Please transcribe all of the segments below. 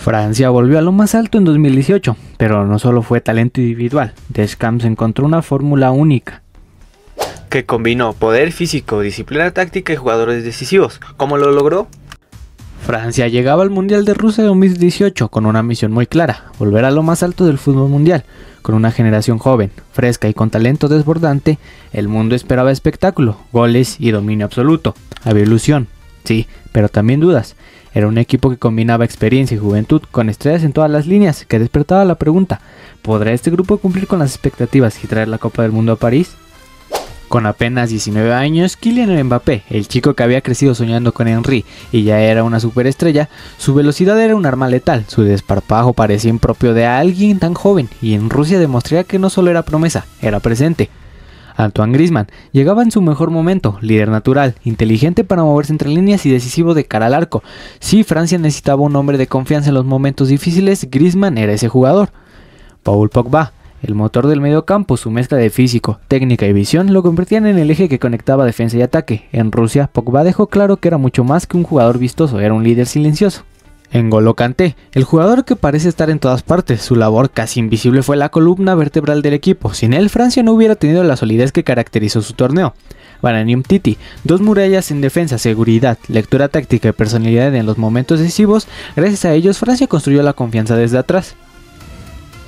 Francia volvió a lo más alto en 2018, pero no solo fue talento individual. Deschamps encontró una fórmula única que combinó poder físico, disciplina táctica y jugadores decisivos. ¿Cómo lo logró? Francia llegaba al Mundial de Rusia 2018 con una misión muy clara: volver a lo más alto del fútbol mundial. Con una generación joven, fresca y con talento desbordante, el mundo esperaba espectáculo, goles y dominio absoluto. Había ilusión, sí, pero también dudas. Era un equipo que combinaba experiencia y juventud con estrellas en todas las líneas, que despertaba la pregunta: ¿podrá este grupo cumplir con las expectativas y traer la Copa del Mundo a París? Con apenas 19 años, Kylian Mbappé, el chico que había crecido soñando con Henry y ya era una superestrella, su velocidad era un arma letal, su desparpajo parecía impropio de alguien tan joven, y en Rusia demostraría que no solo era promesa, era presente. Antoine Griezmann llegaba en su mejor momento, líder natural, inteligente para moverse entre líneas y decisivo de cara al arco. Si Francia necesitaba un hombre de confianza en los momentos difíciles, Griezmann era ese jugador. Paul Pogba, el motor del mediocampo, su mezcla de físico, técnica y visión lo convertían en el eje que conectaba defensa y ataque. En Rusia, Pogba dejó claro que era mucho más que un jugador vistoso, era un líder silencioso. N'Golo Kanté, el jugador que parece estar en todas partes, su labor casi invisible fue la columna vertebral del equipo. Sin él, Francia no hubiera tenido la solidez que caracterizó su torneo. Varane y Umtiti, dos murallas en defensa, seguridad, lectura táctica y personalidad en los momentos decisivos. Gracias a ellos, Francia construyó la confianza desde atrás.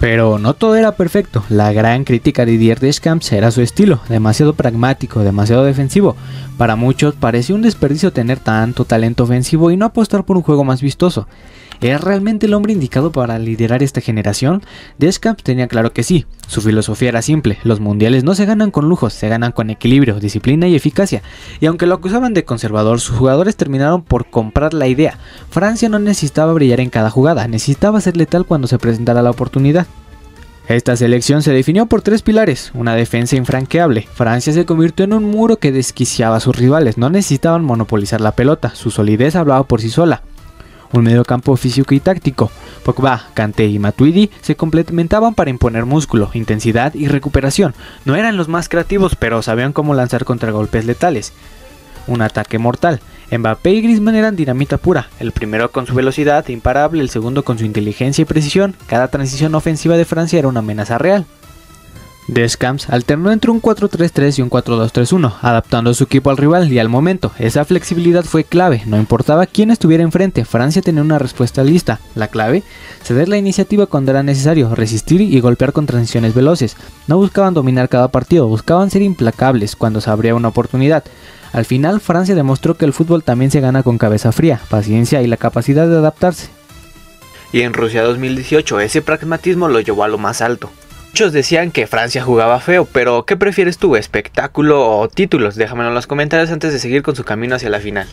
Pero no todo era perfecto. La gran crítica de Didier Deschamps era su estilo, demasiado pragmático, demasiado defensivo. Para muchos parecía un desperdicio tener tanto talento ofensivo y no apostar por un juego más vistoso. ¿Era realmente el hombre indicado para liderar esta generación? Deschamps tenía claro que sí. Su filosofía era simple: los mundiales no se ganan con lujos, se ganan con equilibrio, disciplina y eficacia. Y aunque lo acusaban de conservador, sus jugadores terminaron por comprar la idea. Francia no necesitaba brillar en cada jugada, necesitaba ser letal cuando se presentara la oportunidad. Esta selección se definió por tres pilares: una defensa infranqueable. Francia se convirtió en un muro que desquiciaba a sus rivales, no necesitaban monopolizar la pelota, su solidez hablaba por sí sola. Un mediocampo físico y táctico. Pogba, Kanté y Matuidi se complementaban para imponer músculo, intensidad y recuperación. No eran los más creativos, pero sabían cómo lanzar contragolpes letales. Un ataque mortal. Mbappé y Griezmann eran dinamita pura, el primero con su velocidad imparable, el segundo con su inteligencia y precisión. Cada transición ofensiva de Francia era una amenaza real. Deschamps alternó entre un 4-3-3 y un 4-2-3-1, adaptando su equipo al rival y al momento. Esa flexibilidad fue clave, no importaba quién estuviera enfrente, Francia tenía una respuesta lista. La clave: ceder la iniciativa cuando era necesario, resistir y golpear con transiciones veloces. No buscaban dominar cada partido, buscaban ser implacables cuando se abría una oportunidad. Al final, Francia demostró que el fútbol también se gana con cabeza fría, paciencia y la capacidad de adaptarse. Y en Rusia 2018 ese pragmatismo lo llevó a lo más alto. Muchos decían que Francia jugaba feo, pero ¿qué prefieres tú, espectáculo o títulos? Déjamelo en los comentarios antes de seguir con su camino hacia la final.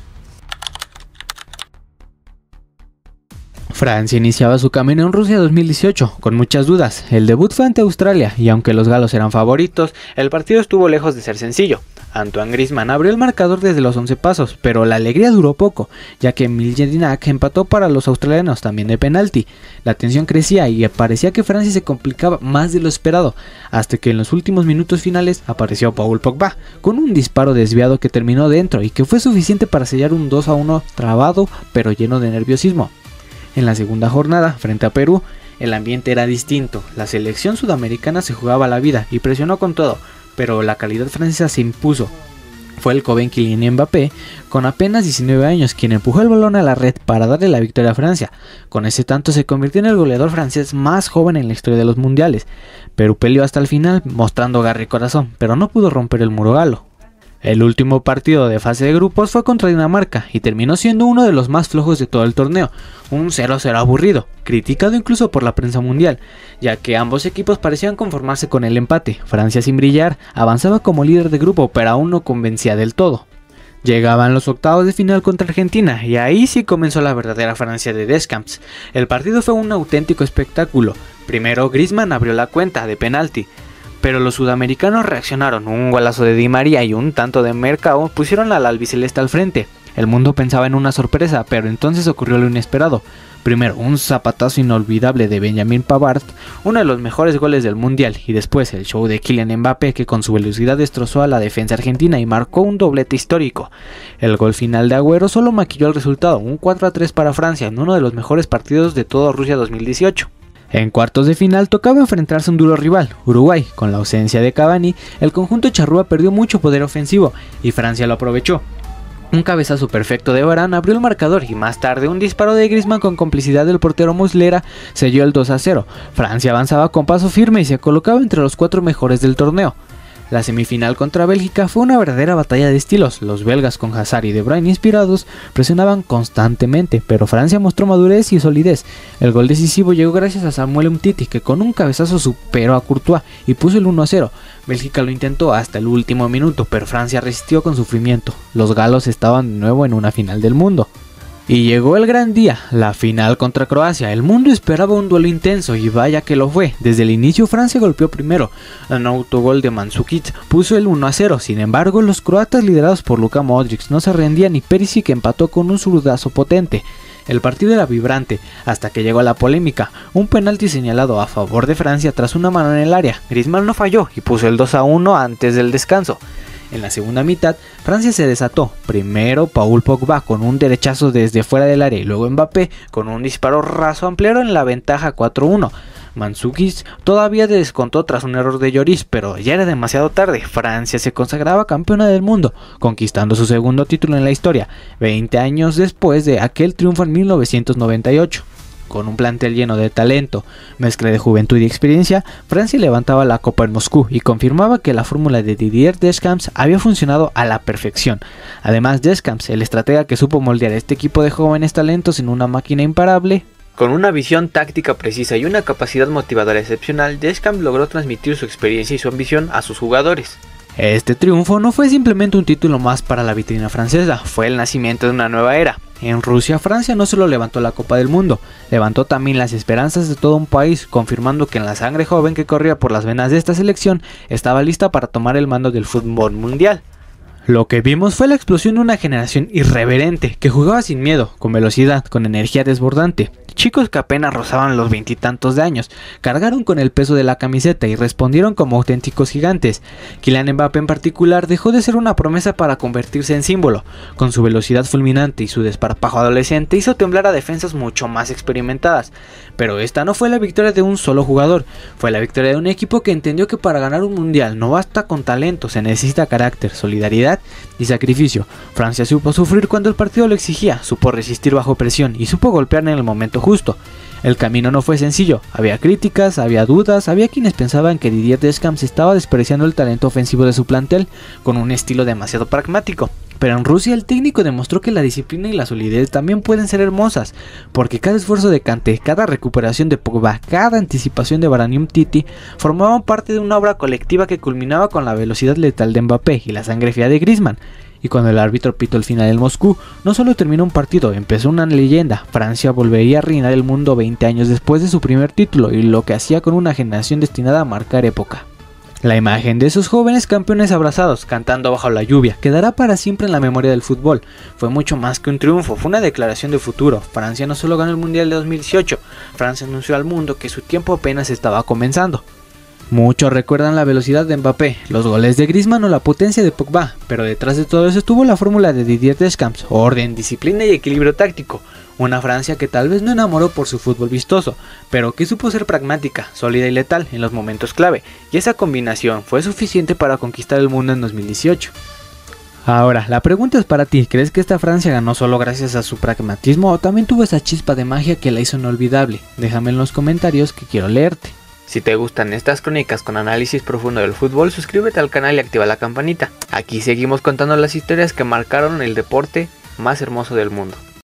Francia iniciaba su camino en Rusia 2018, con muchas dudas. El debut fue ante Australia, y aunque los galos eran favoritos, el partido estuvo lejos de ser sencillo. Antoine Griezmann abrió el marcador desde los 11 pasos, pero la alegría duró poco, ya que Emil Jedinak empató para los australianos también de penalti. La tensión crecía y parecía que Francia se complicaba más de lo esperado, hasta que en los últimos minutos finales apareció Paul Pogba, con un disparo desviado que terminó dentro y que fue suficiente para sellar un 2-1 trabado pero lleno de nerviosismo. En la segunda jornada, frente a Perú, el ambiente era distinto. La selección sudamericana se jugaba la vida y presionó con todo, pero la calidad francesa se impuso. Fue el joven Kylian Mbappé, con apenas 19 años, quien empujó el balón a la red para darle la victoria a Francia. Con ese tanto se convirtió en el goleador francés más joven en la historia de los mundiales. Perú peleó hasta el final, mostrando garra y corazón, pero no pudo romper el muro galo. El último partido de fase de grupos fue contra Dinamarca y terminó siendo uno de los más flojos de todo el torneo, un 0-0 aburrido, criticado incluso por la prensa mundial, ya que ambos equipos parecían conformarse con el empate. Francia, sin brillar, avanzaba como líder de grupo, pero aún no convencía del todo. Llegaban los octavos de final contra Argentina y ahí sí comenzó la verdadera Francia de Deschamps. El partido fue un auténtico espectáculo. Primero Griezmann abrió la cuenta de penalti, pero los sudamericanos reaccionaron. Un golazo de Di María y un tanto de Mercado pusieron al albiceleste al frente. El mundo pensaba en una sorpresa, pero entonces ocurrió lo inesperado. Primero, un zapatazo inolvidable de Benjamin Pavard, uno de los mejores goles del mundial, y después el show de Kylian Mbappé, que con su velocidad destrozó a la defensa argentina y marcó un doblete histórico. El gol final de Agüero solo maquilló el resultado, un 4-3 para Francia, en uno de los mejores partidos de todo Rusia 2018. En cuartos de final tocaba enfrentarse a un duro rival, Uruguay. Con la ausencia de Cavani, el conjunto charrúa perdió mucho poder ofensivo, y Francia lo aprovechó. Un cabezazo perfecto de Varane abrió el marcador y más tarde un disparo de Griezmann con complicidad del portero Muslera selló el 2-0. Francia avanzaba con paso firme y se colocaba entre los 4 mejores del torneo. La semifinal contra Bélgica fue una verdadera batalla de estilos. Los belgas, con Hazard y De Bruyne inspirados, presionaban constantemente, pero Francia mostró madurez y solidez. El gol decisivo llegó gracias a Samuel Umtiti, que con un cabezazo superó a Courtois y puso el 1-0. Bélgica lo intentó hasta el último minuto, pero Francia resistió con sufrimiento. Los galos estaban de nuevo en una final del mundo. Y llegó el gran día, la final contra Croacia. El mundo esperaba un duelo intenso y vaya que lo fue. Desde el inicio Francia golpeó primero. Un autogol de Mandzukic puso el 1-0. Sin embargo, los croatas liderados por Luka Modric no se rendían y Perisic empató con un zurdazo potente. El partido era vibrante, hasta que llegó la polémica, un penalti señalado a favor de Francia tras una mano en el área. Griezmann no falló y puso el 2-1 antes del descanso. En la segunda mitad, Francia se desató. Primero Paul Pogba con un derechazo desde fuera del área y luego Mbappé con un disparo raso ampliaron la ventaja 4-1. Mandzukic todavía descontó tras un error de Lloris, pero ya era demasiado tarde. Francia se consagraba campeona del mundo, conquistando su segundo título en la historia, 20 años después de aquel triunfo en 1998. Con un plantel lleno de talento, mezcla de juventud y experiencia, Francia levantaba la copa en Moscú y confirmaba que la fórmula de Didier Deschamps había funcionado a la perfección. Además, Deschamps, el estratega que supo moldear este equipo de jóvenes talentos en una máquina imparable. Con una visión táctica precisa y una capacidad motivadora excepcional, Deschamps logró transmitir su experiencia y su ambición a sus jugadores. Este triunfo no fue simplemente un título más para la vitrina francesa, fue el nacimiento de una nueva era. En Rusia, Francia no solo levantó la Copa del Mundo, levantó también las esperanzas de todo un país, confirmando que en la sangre joven que corría por las venas de esta selección estaba lista para tomar el mando del fútbol mundial. Lo que vimos fue la explosión de una generación irreverente, que jugaba sin miedo, con velocidad, con energía desbordante. Chicos que apenas rozaban los 20 y tantos de años, cargaron con el peso de la camiseta y respondieron como auténticos gigantes. Kylian Mbappé en particular dejó de ser una promesa para convertirse en símbolo. Con su velocidad fulminante y su desparpajo adolescente hizo temblar a defensas mucho más experimentadas. Pero esta no fue la victoria de un solo jugador, fue la victoria de un equipo que entendió que para ganar un mundial no basta con talento, se necesita carácter, solidaridad y sacrificio. Francia supo sufrir cuando el partido lo exigía, supo resistir bajo presión y supo golpear en el momento justo. El camino no fue sencillo, había críticas, había dudas, había quienes pensaban que Didier Deschamps estaba despreciando el talento ofensivo de su plantel con un estilo demasiado pragmático. Pero en Rusia el técnico demostró que la disciplina y la solidez también pueden ser hermosas, porque cada esfuerzo de Kanté, cada recuperación de Pogba, cada anticipación de Varane y Umtiti formaban parte de una obra colectiva que culminaba con la velocidad letal de Mbappé y la sangre fría de Griezmann. Y cuando el árbitro pitó el final en Moscú, no solo terminó un partido, empezó una leyenda. Francia volvería a reinar el mundo 20 años después de su primer título, y lo que hacía con una generación destinada a marcar época. La imagen de esos jóvenes campeones abrazados, cantando bajo la lluvia, quedará para siempre en la memoria del fútbol. Fue mucho más que un triunfo, fue una declaración de futuro. Francia no solo ganó el Mundial de 2018, Francia anunció al mundo que su tiempo apenas estaba comenzando. Muchos recuerdan la velocidad de Mbappé, los goles de Griezmann o la potencia de Pogba, pero detrás de todo eso estuvo la fórmula de Didier Deschamps: orden, disciplina y equilibrio táctico. Una Francia que tal vez no enamoró por su fútbol vistoso, pero que supo ser pragmática, sólida y letal en los momentos clave, y esa combinación fue suficiente para conquistar el mundo en 2018. Ahora, la pregunta es para ti: ¿crees que esta Francia ganó solo gracias a su pragmatismo o también tuvo esa chispa de magia que la hizo inolvidable? Déjame en los comentarios que quiero leerte. Si te gustan estas crónicas con análisis profundo del fútbol, suscríbete al canal y activa la campanita. Aquí seguimos contando las historias que marcaron el deporte más hermoso del mundo.